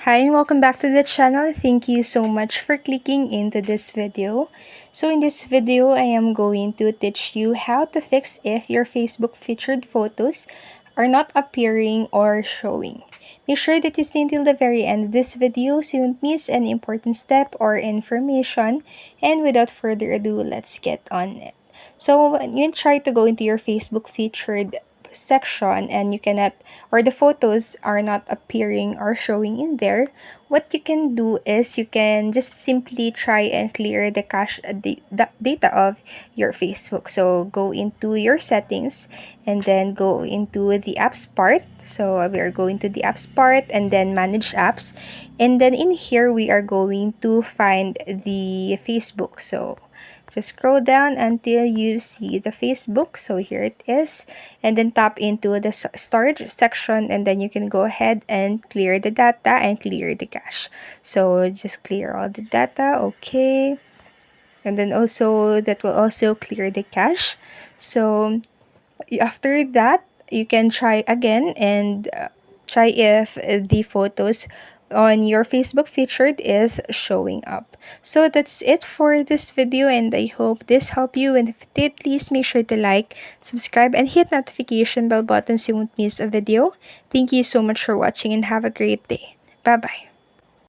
Hi and welcome back to the channel. Thank you so much for clicking into this video. So in this video, I am going to teach you how to fix if your Facebook featured photos are not appearing or showing. Make sure that you stay until the very end of this video so you won't miss any important step or information. And without further ado, let's get on it. So when you try to go into your Facebook featured section and you cannot, or the photos are not appearing or showing in there, what you can do is you can just simply try and clear the cache data of your Facebook. So go into your settings and then go into the apps part. So we are going to the apps part and then manage apps, and then in here we are going to find the Facebook. So just scroll down until you see the Facebook. So here it is. And then tap into the storage section, and then you can go ahead and clear the data and clear the cache. So just clear all the data. Okay. And then also that will also clear the cache. So after that, you can try again and try if the photos on your Facebook featured is showing up. So that's it for this video, and I hope this helped you. And if it did, please make sure to like, subscribe, and hit notification bell button so you won't miss a video. Thank you so much for watching and have a great day. Bye bye.